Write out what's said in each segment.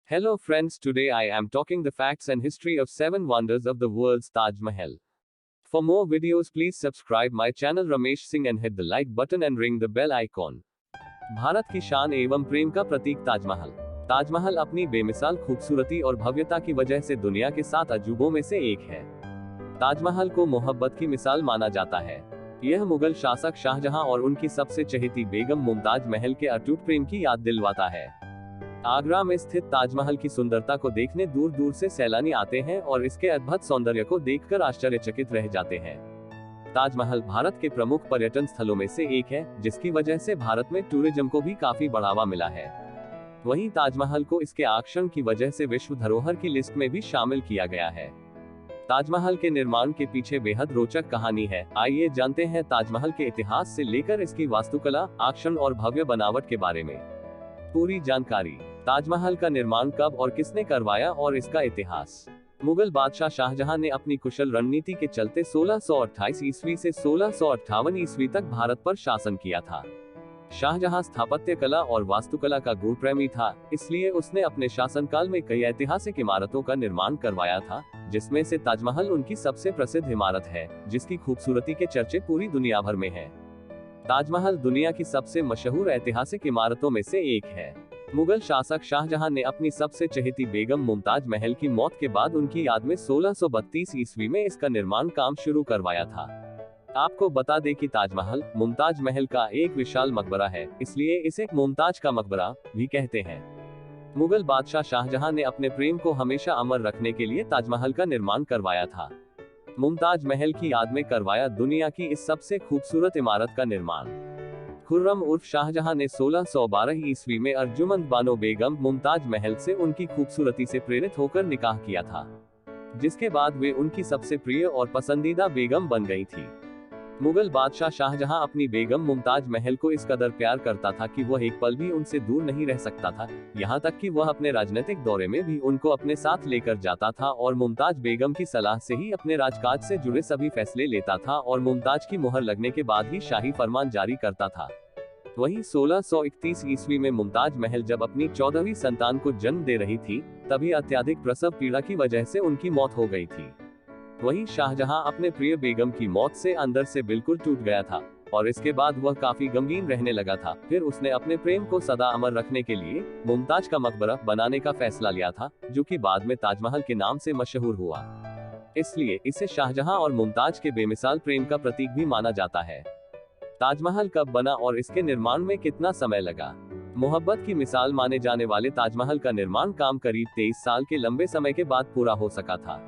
Hello friends, today I am talking the facts and history of 7 wonders of the world's Taj Mahal. For more videos please subscribe my channel Ramesh Singh and hit the like button and ring the bell icon. Bharat की शान एवं प्रेम का प्रतीक ताजमहल। ताजमहल अपनी बेमिसाल खूबसूरती और भव्यता की वजह से दुनिया के 7 अजूबों में से एक है। ताजमहल को मोहब्बत की मिसाल माना जाता है। यह मुगल शासक शाहजहां और उनकी सबसे चहेती बेगम मुमताज महल के अटूट प्रेम की याद दिलवाता है। आगरा में स्थित ताजमहल की सुंदरता को देखने दूर दूर से सैलानी आते हैं और इसके अद्भुत सौंदर्य को देखकर आश्चर्यचकित रह जाते हैं। ताजमहल भारत के प्रमुख पर्यटन स्थलों में से एक है, जिसकी वजह से भारत में टूरिज्म को भी काफी बढ़ावा मिला है। वहीं ताजमहल को इसके आकर्षण की वजह से विश्व धरोहर की लिस्ट में भी शामिल किया गया है। ताजमहल के निर्माण के पीछे बेहद रोचक कहानी है। आइए जानते हैं ताजमहल के इतिहास से लेकर इसकी वास्तुकला, आकर्षण और भव्य बनावट के बारे में पूरी जानकारी। ताजमहल का निर्माण कब और किसने करवाया और इसका इतिहास। मुगल बादशाह शाहजहां ने अपनी कुशल रणनीति के चलते 1628 ईस्वी से 1658 ईस्वी तक भारत पर शासन किया था। शाहजहां स्थापत्य कला और वास्तुकला का गूढ़ प्रेमी था, इसलिए उसने अपने शासनकाल में कई ऐतिहासिक इमारतों का निर्माण करवाया था, जिसमें से ताजमहल उनकी सबसे प्रसिद्ध इमारत है, जिसकी खूबसूरती के चर्चे पूरी दुनिया भर में हैं। ताजमहल दुनिया की सबसे मशहूर ऐतिहासिक इमारतों में से एक है। मुगल शासक शाहजहां ने अपनी सबसे चहेती बेगम मुमताज महल की मौत के बाद उनकी याद में 1632 ईस्वी में इसका निर्माण काम शुरू करवाया था। आपको बता दें कि ताजमहल मुमताज महल का एक विशाल मकबरा है, इसलिए इसे मुमताज का मकबरा भी कहते हैं। मुगल बादशाह शाहजहां ने अपने प्रेम को हमेशा अमर रखने के लिए ताजमहल का निर्माण करवाया था। मुमताज महल की याद में करवाया दुनिया की इस सबसे खूबसूरत इमारत का निर्माण। खुर्रम उर्फ शाहजहां ने 1612 ईस्वी में अर्जुमंद बानो बेगम मुमताज महल से उनकी खूबसूरती से प्रेरित होकर निकाह किया था, जिसके बाद वे उनकी सबसे प्रिय और पसंदीदा बेगम बन गई थी। मुगल बादशाह शाहजहां अपनी बेगम मुमताज महल को इस कदर प्यार करता था कि वह एक पल भी उनसे दूर नहीं रह सकता था, यहाँ तक कि वह अपने राजनीतिक दौरे में भी उनको अपने साथ लेकर जाता था और मुमताज बेगम की सलाह से ही अपने राजकाज से जुड़े सभी फैसले लेता था और मुमताज की मुहर लगने के बाद ही शाही फरमान जारी करता था। वहीं 1631 ईस्वी में मुमताज महल जब अपनी 14वीं संतान को जन्म दे रही थी, तभी अत्यधिक प्रसव पीड़ा की वजह से उनकी मौत हो गई थी। वहीं शाहजहां अपने प्रिय बेगम की मौत से अंदर से बिल्कुल टूट गया था और इसके बाद वह काफी गमगीन रहने लगा था। फिर उसने अपने प्रेम को सदा अमर रखने के लिए मुमताज का मकबरा बनाने का फैसला लिया था, जो कि बाद में ताजमहल के नाम से मशहूर हुआ। इसलिए इसे शाहजहां और मुमताज के बेमिसाल प्रेम का प्रतीक भी माना जाता है। ताजमहल कब बना और इसके निर्माण में कितना समय लगा। मोहब्बत की मिसाल माने जाने वाले ताजमहल का निर्माण काम करीब 23 साल के लंबे समय के बाद पूरा हो सका था।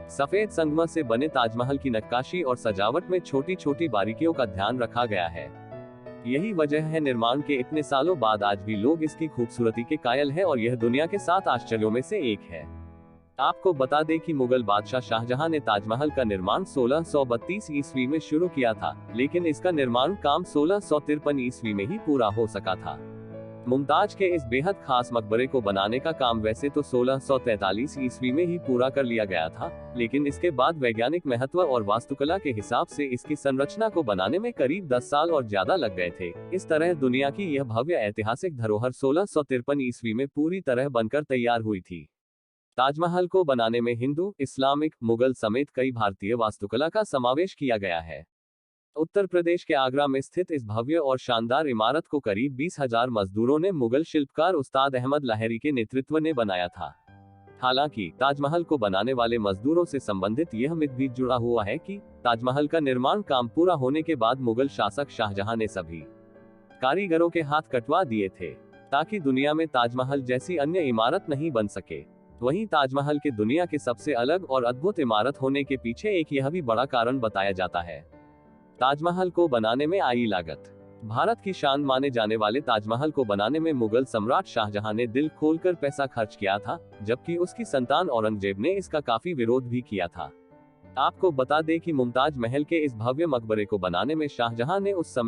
सफेद संगमरमर से बने ताजमहल की नक्काशी और सजावट में छोटी छोटी बारीकियों का ध्यान रखा गया है। यही वजह है निर्माण के इतने सालों बाद आज भी लोग इसकी खूबसूरती के कायल हैं और यह दुनिया के 7 आश्चर्यों में से एक है। आपको बता दें कि मुगल बादशाह शाहजहां ने ताजमहल का निर्माण 1632 ईस्वी में शुरू किया था, लेकिन इसका निर्माण काम 1653 ईस्वी में ही पूरा हो सका था। मुमताज के इस बेहद खास मकबरे को बनाने का काम वैसे तो 1643 ईस्वी में ही पूरा कर लिया गया था, लेकिन इसके बाद वैज्ञानिक महत्व और वास्तुकला के हिसाब से इसकी संरचना को बनाने में करीब 10 साल और ज्यादा लग गए थे। इस तरह दुनिया की यह भव्य ऐतिहासिक धरोहर 1653 ईस्वी में पूरी तरह बनकर तैयार हुई थी। ताजमहल को बनाने में हिंदू, इस्लामिक, मुगल समेत कई भारतीय वास्तुकला का समावेश किया गया है। उत्तर प्रदेश के आगरा में स्थित इस भव्य और शानदार इमारत को करीब 20,000 मजदूरों ने मुगल शिल्पकार उस्ताद अहमद लाहौरी के नेतृत्व में बनाया था। हालांकि ताजमहल को बनाने वाले मजदूरों से संबंधित यह मिथ भी जुड़ा हुआ है कि ताजमहल का निर्माण काम पूरा होने के बाद मुगल शासक शाहजहां ने सभी कारीगरों के हाथ कटवा दिए थे, ताकि दुनिया में ताजमहल जैसी अन्य इमारत नहीं बन सके। वहीं ताजमहल के दुनिया के सबसे अलग और अद्भुत इमारत होने के पीछे एक यह भी बड़ा कारण बताया जाता है। ताजमहल को बनाने में आई लागत। भारत की शान माने जाने वाले ताजमहल को बनाने में मुगल सम्राट शाहजहां ने दिल खोलकर पैसा खर्च किया था, जबकि उसकी संतान औरंगजेब ने इसका काफी विरोध भी किया था। आपको बता दें कि मुमताज महल के इस भव्य मकबरे को बनाने में शाहजहां ने उस समय